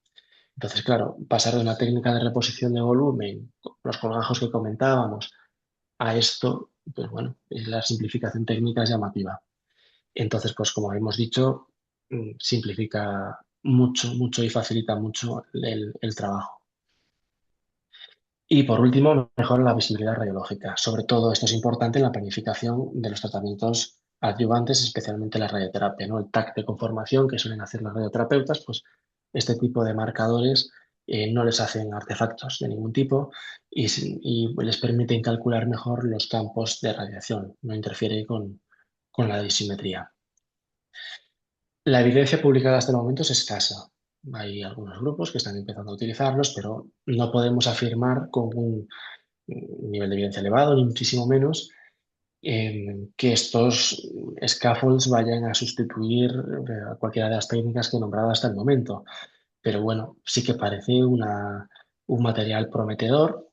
[SPEAKER 3] Entonces, claro, pasar de una técnica de reposición de volumen, los colgajos que comentábamos, a esto, pues bueno, la simplificación técnica es llamativa. Entonces, pues como hemos dicho, simplifica mucho, mucho y facilita mucho el trabajo. Y por último, mejora la visibilidad radiológica. Sobre todo, esto es importante en la planificación de los tratamientos adyuvantes, especialmente la radioterapia, ¿no? El TAC de conformación que suelen hacer los radioterapeutas, pues este tipo de marcadores no les hacen artefactos de ningún tipo y les permiten calcular mejor los campos de radiación, no interfiere con la disimetría. La evidencia publicada hasta el momento es escasa. Hay algunos grupos que están empezando a utilizarlos, pero no podemos afirmar con un nivel de evidencia elevado, ni muchísimo menos, que estos scaffolds vayan a sustituir a cualquiera de las técnicas que he nombrado hasta el momento. Pero bueno, sí que parece un material prometedor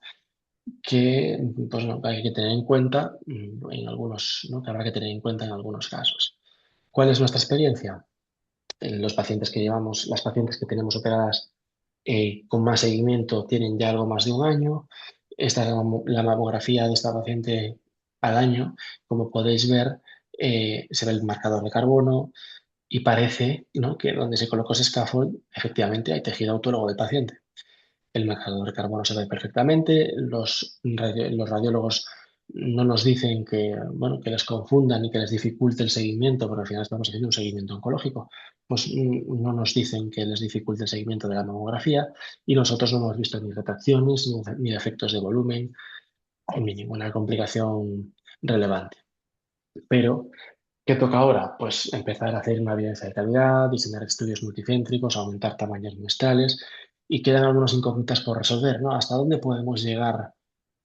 [SPEAKER 3] que, pues, no, hay que tener en cuenta en algunos, ¿no? Que habrá que tener en cuenta en algunos casos. ¿Cuál es nuestra experiencia? Los pacientes que llevamos, las pacientes que tenemos operadas con más seguimiento tienen ya algo más de un año. Esta es la mamografía de esta paciente al año. Como podéis ver, se ve el marcador de carbono y parece, ¿no?, que donde se colocó ese scaffold, efectivamente hay tejido autólogo del paciente. El marcador de carbono se ve perfectamente, los radiólogos no nos dicen que, bueno, que les confundan y que les dificulte el seguimiento, porque al final estamos haciendo un seguimiento oncológico, pues no nos dicen que les dificulte el seguimiento de la mamografía y nosotros no hemos visto ni retracciones, ni defectos de volumen, ni ninguna complicación relevante. Pero, ¿qué toca ahora? Pues empezar a hacer una evidencia de calidad, diseñar estudios multicéntricos, aumentar tamaños muestrales y quedan algunas incógnitas por resolver, ¿no? ¿Hasta dónde podemos llegar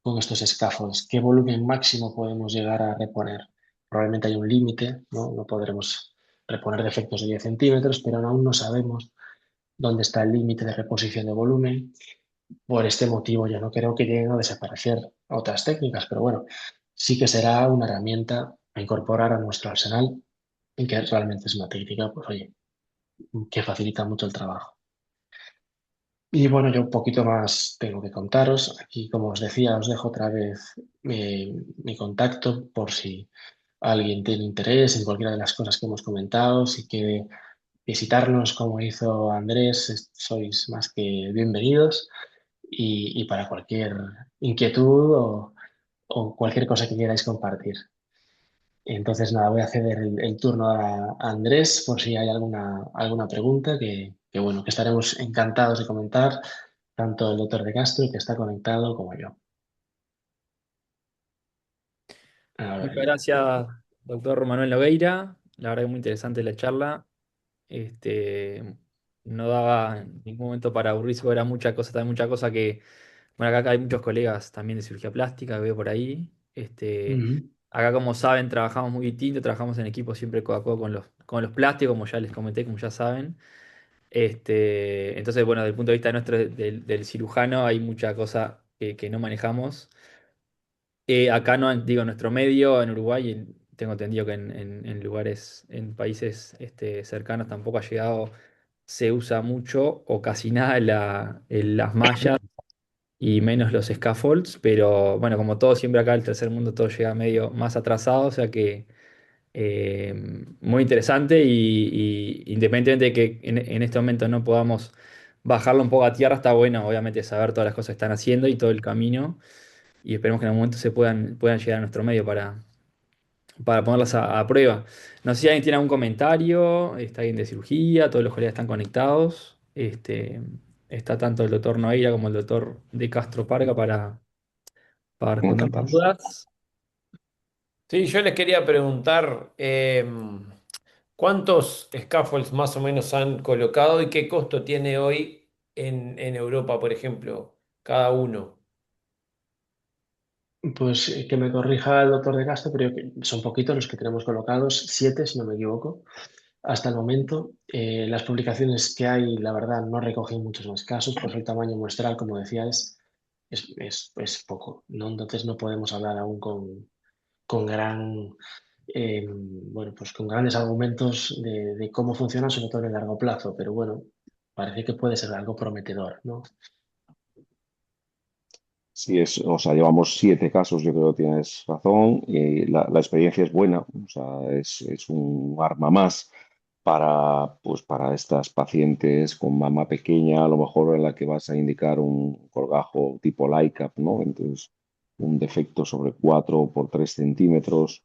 [SPEAKER 3] con estos scaffolds? ¿Qué volumen máximo podemos llegar a reponer? Probablemente hay un límite, ¿no? No podremos reponer defectos de 10 centímetros, pero aún no sabemos dónde está el límite de reposición de volumen. Por este motivo, yo no creo que lleguen a desaparecer otras técnicas, pero bueno, sí que será una herramienta a incorporar a nuestro arsenal y que realmente es una técnica, pues oye, que facilita mucho el trabajo. Y bueno, yo un poquito más tengo que contaros. Aquí, como os decía, os dejo otra vez mi contacto por si alguien tiene interés en cualquiera de las cosas que hemos comentado, si quiere visitarnos como hizo Andrés, sois más que bienvenidos y para cualquier inquietud o cualquier cosa que queráis compartir. Entonces, nada, voy a ceder el turno a Andrés por si hay alguna pregunta bueno, que estaremos encantados de comentar, tanto el doctor de Castro, que está conectado, como yo. A
[SPEAKER 2] Muchas
[SPEAKER 3] ver.
[SPEAKER 2] gracias, doctor Manuel Nogueira. La verdad que muy interesante la charla. No daba en ningún momento para aburrirse, porque era mucha cosa, también mucha cosa que, bueno, acá hay muchos colegas también de cirugía plástica que veo por ahí.
[SPEAKER 3] Ujú.
[SPEAKER 2] Acá, como saben, trabajamos muy distinto, trabajamos en equipo siempre codo a codo con los plásticos, como ya les comenté, como ya saben. Entonces, bueno, desde el punto de vista nuestro del cirujano hay mucha cosa que no manejamos. Acá no, digo, en nuestro medio, en Uruguay, tengo entendido que en lugares, en países cercanos tampoco ha llegado, se usa mucho o casi nada las mallas y menos los scaffolds, pero bueno, como todo siempre acá el tercer mundo todo llega medio más atrasado, o sea que eh, muy interesante y independientemente de que en este momento no podamos bajarlo un poco a tierra, está bueno obviamente saber todas las cosas que están haciendo y todo el camino y esperemos que en algún momento puedan llegar a nuestro medio para ponerlas a prueba. No sé si alguien tiene algún comentario, está alguien de cirugía, todos los colegas están conectados. Está tanto el doctor Noeira como el doctor De Castro Parga para responder las
[SPEAKER 4] Encantados.
[SPEAKER 2] dudas.
[SPEAKER 1] Sí, yo les quería preguntar cuántos scaffolds más o menos han colocado y qué costo tiene hoy en Europa, por ejemplo, cada uno.
[SPEAKER 3] Pues que me corrija el doctor de Castro, pero son poquitos los que tenemos colocados, 7 si no me equivoco. Hasta el momento, las publicaciones que hay, la verdad, no recogen muchos más casos, pues el tamaño muestral, como decía, es poco, ¿no? Entonces no podemos hablar aún con gran, bueno, pues con grandes argumentos de cómo funciona, sobre todo en el largo plazo, pero bueno, parece que puede ser algo prometedor, ¿no?
[SPEAKER 4] Sí, o sea, llevamos 7 casos, yo creo que tienes razón, y la experiencia es buena, o sea, es un arma más pues, para estas pacientes con mama pequeña, a lo mejor en la que vas a indicar un colgajo tipo LICAP, ¿no? Entonces, un defecto sobre 4 por 3 centímetros,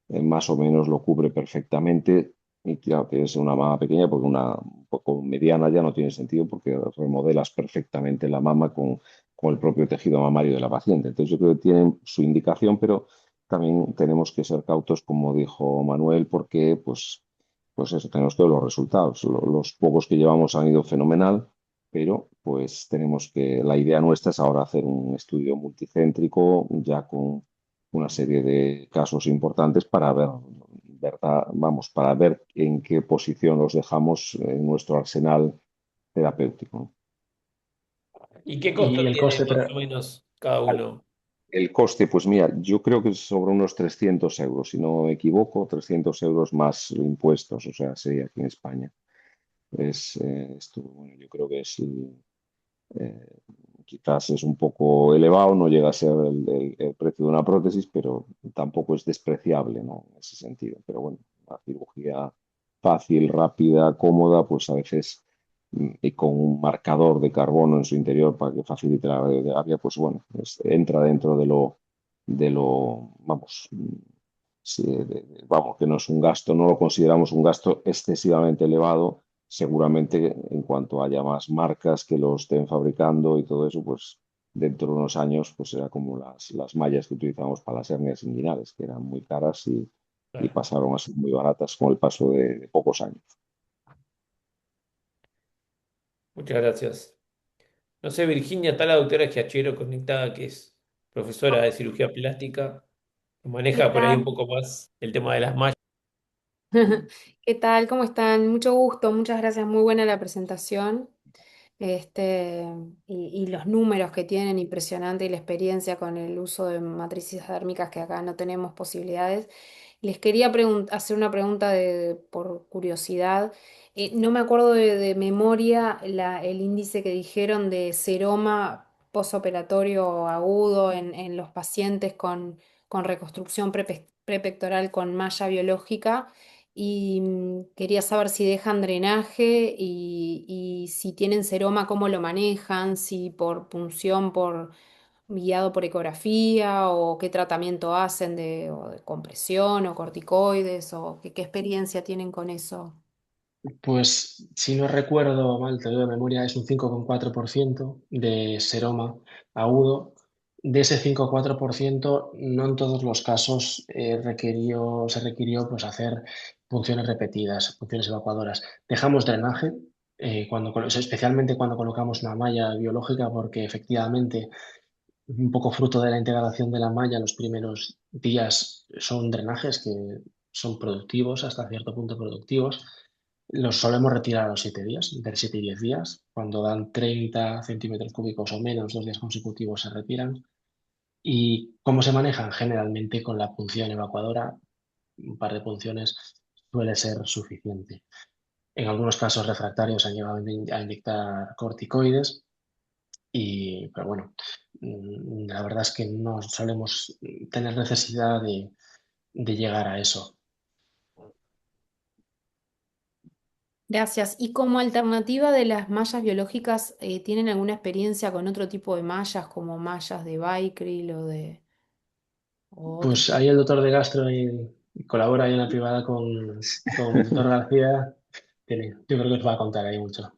[SPEAKER 4] más o menos lo cubre perfectamente, y claro, que es una mama pequeña, porque una un poco mediana ya no tiene sentido, porque remodelas perfectamente la mama con el propio tejido mamario de la paciente. Entonces yo creo que tienen su indicación, pero también tenemos que ser cautos, como dijo Manuel, porque pues eso, tenemos que ver los resultados. Los pocos que llevamos han ido fenomenal, pero pues tenemos la idea nuestra es ahora hacer un estudio multicéntrico ya con una serie de casos importantes para ver, verdad, vamos, para ver en qué posición los dejamos en nuestro arsenal terapéutico.
[SPEAKER 1] ¿Y qué
[SPEAKER 3] Y
[SPEAKER 1] costo
[SPEAKER 3] el
[SPEAKER 1] tiene
[SPEAKER 3] coste,
[SPEAKER 1] más o menos cada uno?
[SPEAKER 4] El coste, pues mira, yo creo que es sobre unos 300 euros, si no me equivoco, 300 euros más impuestos, o sea, sería aquí en España. Esto, bueno, yo creo que eh, quizás es un poco elevado, no llega a ser el precio de una prótesis, pero tampoco es despreciable, ¿no? En ese sentido. Pero bueno, la cirugía fácil, rápida, cómoda, pues a veces y con un marcador de carbono en su interior para que facilite la radioterapia, pues bueno, entra dentro vamos, sí, vamos, que no es un gasto, no lo consideramos un gasto excesivamente elevado. Seguramente en cuanto haya más marcas que lo estén fabricando y todo eso, pues dentro de unos años pues será como las mallas que utilizamos para las hernias inguinales, que eran muy caras y
[SPEAKER 1] Claro.
[SPEAKER 4] pasaron a ser muy baratas con el paso de pocos años.
[SPEAKER 1] Muchas gracias. No sé, Virginia, está la doctora Giachero conectada, que es profesora de cirugía plástica, que
[SPEAKER 5] ¿Qué
[SPEAKER 1] maneja por ahí un
[SPEAKER 5] tal?
[SPEAKER 1] poco más el tema de las mallas.
[SPEAKER 5] ¿Qué tal? ¿Cómo están? Mucho gusto, muchas gracias, muy buena la presentación. Este, y los números que tienen, impresionante, y la experiencia con el uso de matrices dérmicas que acá no tenemos posibilidades. Les quería hacer una pregunta por curiosidad. No me acuerdo de memoria el índice que dijeron de seroma posoperatorio agudo en los pacientes con reconstrucción prepectoral con malla biológica y quería saber si dejan drenaje y si tienen seroma, cómo lo manejan, si por punción, por guiado por ecografía o qué tratamiento hacen o de compresión o corticoides o qué experiencia tienen con eso.
[SPEAKER 3] pues si no recuerdo mal, te digo de memoria, es un 5,4% de seroma agudo. De ese 5,4%, no en todos los casos se requirió pues, hacer punciones repetidas, punciones evacuadoras. Dejamos drenaje, especialmente cuando colocamos una malla biológica, porque efectivamente un poco fruto de la integración de la malla, los primeros días son drenajes que son productivos, hasta cierto punto productivos. Los solemos retirar a los 7 días, entre 7 y 10 días. Cuando dan 30 centímetros cúbicos o menos, 2 días consecutivos se retiran. ¿Y cómo se manejan? Generalmente con la punción evacuadora, un par de punciones suele ser suficiente. En algunos casos refractarios han llegado a inyectar corticoides, pero bueno, la verdad es que no solemos tener necesidad de llegar a eso.
[SPEAKER 5] Gracias. ¿Y como alternativa de las mallas biológicas, tienen alguna experiencia con otro tipo de mallas, como mallas de Biocril o otro?
[SPEAKER 3] Pues ahí el doctor de gastro y colabora ahí en la privada con el doctor García. Yo creo que os va a contar ahí mucho.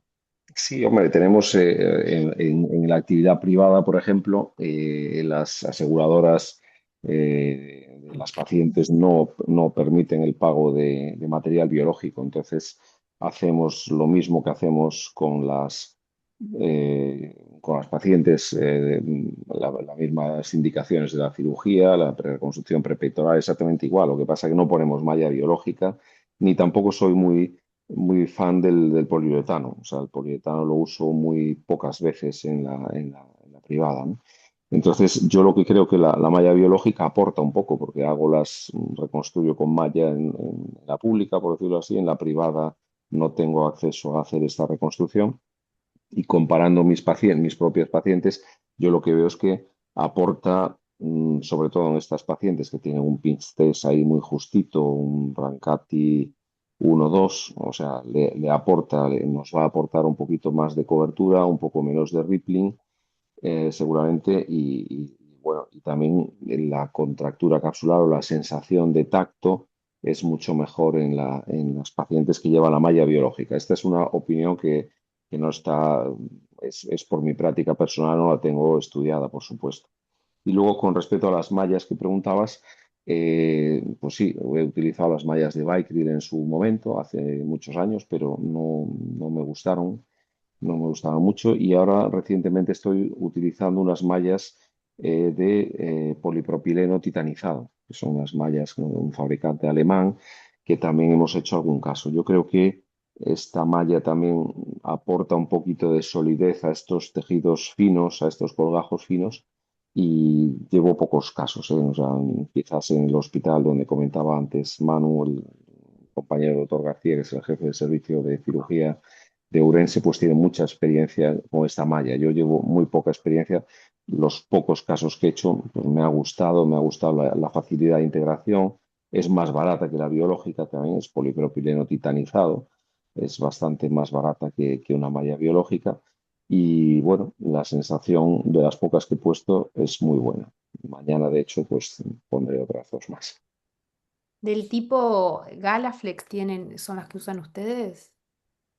[SPEAKER 4] Sí, hombre, tenemos en la actividad privada, por ejemplo, las aseguradoras de las pacientes no permiten el pago de material biológico. Entonces, hacemos lo mismo que hacemos con las pacientes, las mismas indicaciones de la cirugía, la reconstrucción prepectoral, exactamente igual. Lo que pasa es que no ponemos malla biológica, ni tampoco soy muy fan del poliuretano. O sea, el poliuretano lo uso muy pocas veces en la privada, ¿no? Entonces, yo lo que creo que la malla biológica aporta un poco, porque reconstruyo con malla en la pública, por decirlo así, en la privada no tengo acceso a hacer esta reconstrucción. Y comparando mis propios pacientes, yo lo que veo es que aporta, sobre todo en estas pacientes que tienen un pinch test ahí muy justito, un Rancati 1-2, o sea, le aporta, nos va a aportar un poquito más de cobertura, un poco menos de rippling, seguramente, bueno, y también la contractura capsular o la sensación de tacto es mucho mejor en las pacientes que llevan la malla biológica. Esta es una opinión que no está, es por mi práctica personal, no la tengo estudiada, por supuesto. Y luego, con respecto a las mallas que preguntabas, pues sí, he utilizado las mallas de Bicryl en su momento, hace muchos años, pero no me gustaron mucho, y ahora recientemente estoy utilizando unas mallas de polipropileno titanizado, que son unas mallas de un fabricante alemán que también hemos hecho algún caso. Yo creo que esta malla también aporta un poquito de solidez a estos tejidos finos, a estos colgajos finos, y llevo pocos casos, ¿eh? O sea, quizás en el hospital donde comentaba antes Manu, el compañero doctor García, que es el jefe de servicio de cirugía de Ourense, pues tiene mucha experiencia con esta malla. Yo llevo muy poca experiencia. Los pocos casos que he hecho, pues me ha gustado la facilidad de integración. Es más barata que la biológica también, es polipropileno titanizado. Es bastante más barata que una malla biológica. Y bueno, la sensación de las pocas que he puesto es muy buena. Mañana, de hecho, pues pondré otras dos más.
[SPEAKER 5] ¿Del tipo Galaflex son las que usan ustedes?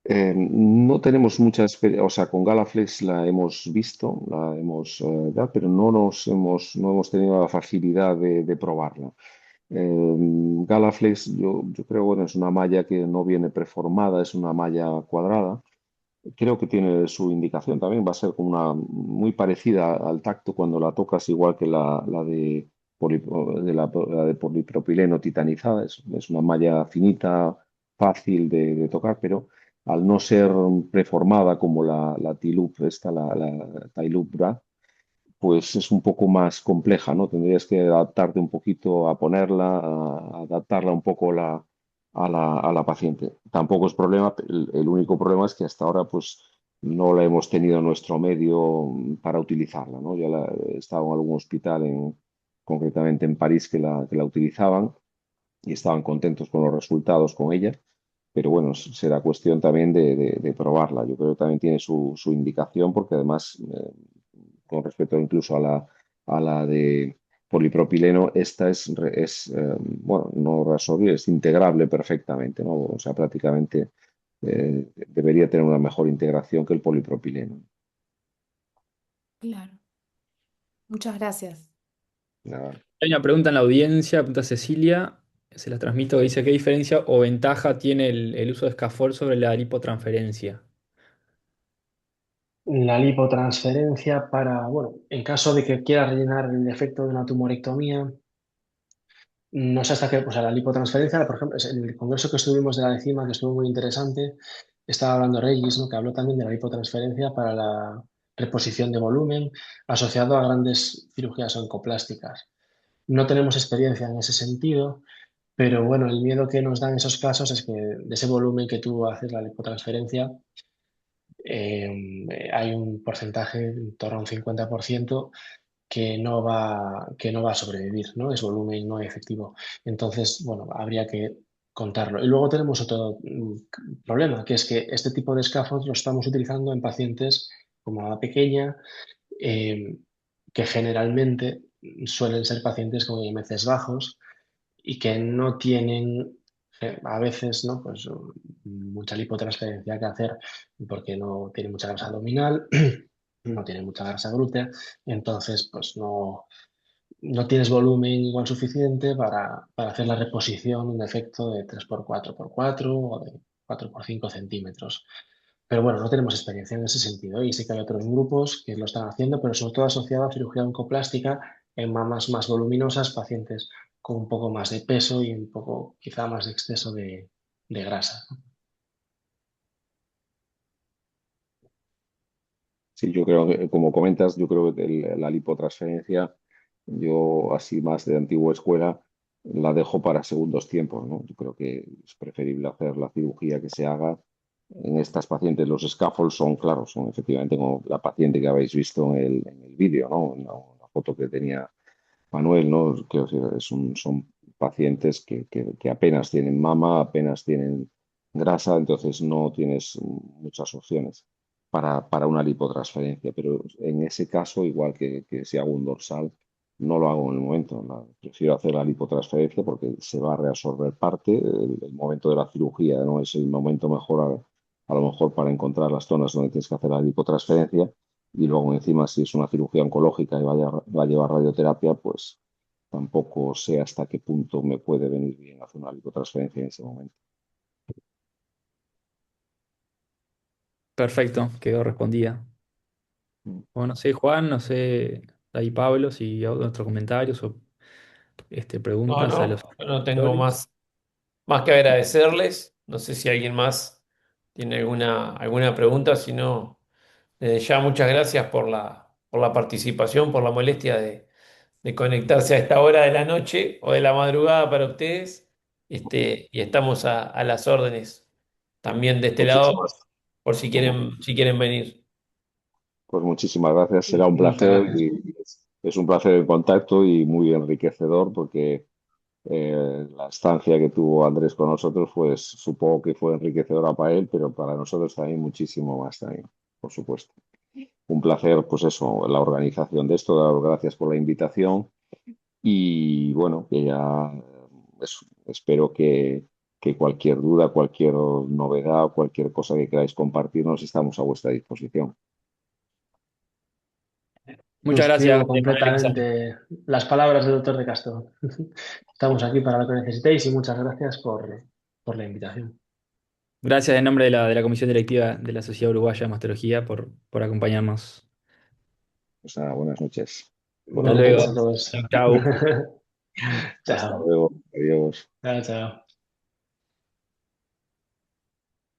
[SPEAKER 4] No tenemos mucha experiencia, o sea, con Galaflex la hemos visto, pero no hemos tenido la facilidad de probarla. Galaflex, yo creo, bueno, es una malla que no viene preformada, es una malla cuadrada. Creo que tiene su indicación también, va a ser como muy parecida al tacto cuando la tocas, igual que la de polipropileno titanizada. Es una malla finita, fácil de tocar, pero al no ser preformada como la T-Loop, la T-Loop Bra, pues es un poco más compleja, ¿no? Tendrías que adaptarte un poquito a ponerla, a adaptarla un poco a la paciente. Tampoco es problema, el único problema es que hasta ahora pues no la hemos tenido en nuestro medio para utilizarla, ¿no? Ya he estado en algún hospital, concretamente en París, que la utilizaban y estaban contentos con los resultados con ella, pero bueno, será cuestión también de probarla. Yo creo que también tiene su indicación, porque además, con respecto incluso a la de polipropileno, esta bueno, no reabsorbible, es integrable perfectamente, ¿no? O sea, prácticamente debería tener una mejor integración que el polipropileno.
[SPEAKER 5] Claro. Muchas gracias.
[SPEAKER 4] Nada.
[SPEAKER 2] Hay una pregunta en la audiencia, pregunta Cecilia, se la transmito, que dice: ¿qué diferencia o ventaja tiene el uso de Scaffold sobre la lipotransferencia?
[SPEAKER 3] La lipotransferencia para, bueno, en caso de que quiera rellenar el defecto de una tumorectomía, no sé hasta qué, pues a la lipotransferencia, por ejemplo, en el congreso que estuvimos de la ENCIMA, que estuvo muy interesante, estaba hablando Regis, ¿no? Que habló también de la lipotransferencia para la reposición de volumen asociado a grandes cirugías oncoplásticas. No tenemos experiencia en ese sentido, pero bueno, el miedo que nos dan esos casos es que de ese volumen que tú haces la lipotransferencia, hay un porcentaje, en torno a un 50%, que no va a sobrevivir, ¿no? Es volumen no efectivo. Entonces, bueno, habría que contarlo. Y luego tenemos otro problema, que es que este tipo de scaffolds lo estamos utilizando en pacientes con mama pequeña, eh, que generalmente suelen ser pacientes con IMCs bajos y que no tienen a veces, ¿no? Pues mucha lipotransferencia que hacer porque no tiene mucha grasa abdominal, no tiene mucha grasa glútea, entonces pues no tienes volumen igual suficiente para hacer la reposición, un efecto de 3x4x4 o de 4x5 centímetros. Pero bueno, no tenemos experiencia en ese sentido y sí que hay otros grupos que lo están haciendo, pero sobre todo asociado a cirugía oncoplástica en mamas más voluminosas, pacientes con un poco más de peso y un poco quizá más de exceso de grasa.
[SPEAKER 4] Sí, yo creo que, como comentas, yo creo que la lipotransferencia, yo así más de antigua escuela, la dejo para segundos tiempos, ¿no? Yo creo que es preferible hacer la cirugía que se haga en estas pacientes. Los scaffolds son, claro, son efectivamente como la paciente que habéis visto en el vídeo, ¿no? En la foto que tenía Manuel, ¿no? Quiero decir, son pacientes que apenas tienen mama, apenas tienen grasa, entonces no tienes muchas opciones para una lipotransferencia. Pero en ese caso, igual que si hago un dorsal, no lo hago en el momento. Prefiero hacer la lipotransferencia porque se va a reabsorber parte. El momento de la cirugía no es el momento mejor, a lo mejor, para encontrar las zonas donde tienes que hacer la lipotransferencia y luego encima si es una cirugía oncológica y va a llevar radioterapia, pues tampoco sé hasta qué punto me puede venir bien hacer una lipotransferencia en ese momento.
[SPEAKER 2] Perfecto, quedó respondida. Bueno, no sé, Juan, no sé, ahí Pablo, si hay otros comentarios o
[SPEAKER 1] No,
[SPEAKER 2] preguntas a los
[SPEAKER 1] no, yo no tengo
[SPEAKER 2] autores.
[SPEAKER 1] más que agradecerles. No sé si alguien más tiene alguna pregunta, si no, desde ya muchas gracias por la participación, por la molestia de conectarse a esta hora de la noche o de la madrugada para ustedes. Y estamos a las órdenes también de este lado
[SPEAKER 4] Muchísimas,
[SPEAKER 1] por
[SPEAKER 4] mu-
[SPEAKER 1] si quieren venir.
[SPEAKER 4] pues muchísimas gracias, será un
[SPEAKER 3] Muchas
[SPEAKER 4] placer
[SPEAKER 3] gracias.
[SPEAKER 4] y es un placer el contacto y muy enriquecedor porque la estancia que tuvo Andrés con nosotros, pues supongo que fue enriquecedora para él, pero para nosotros también muchísimo más también, por supuesto. Un placer, pues eso, la organización de esto, daros gracias por la invitación. Y bueno, que ya espero que cualquier duda, cualquier novedad, cualquier cosa que queráis compartirnos, estamos a vuestra disposición.
[SPEAKER 2] Muchas
[SPEAKER 3] Suscribo
[SPEAKER 2] gracias, Manuel y Gonzalo.
[SPEAKER 3] completamente las palabras del doctor de Castro. Estamos aquí para lo que necesitéis y muchas gracias por la invitación.
[SPEAKER 2] Gracias en nombre de la Comisión Directiva de la Sociedad Uruguaya de Mastología por acompañarnos.
[SPEAKER 4] Pues nada, buenas noches.
[SPEAKER 2] Hasta
[SPEAKER 3] Buenas
[SPEAKER 4] Buenos
[SPEAKER 3] noches
[SPEAKER 2] luego.
[SPEAKER 3] a
[SPEAKER 4] días.
[SPEAKER 3] todos.
[SPEAKER 2] Chau, chau.
[SPEAKER 4] Hasta
[SPEAKER 3] Chao.
[SPEAKER 4] luego. Adiós.
[SPEAKER 3] Chao, chao.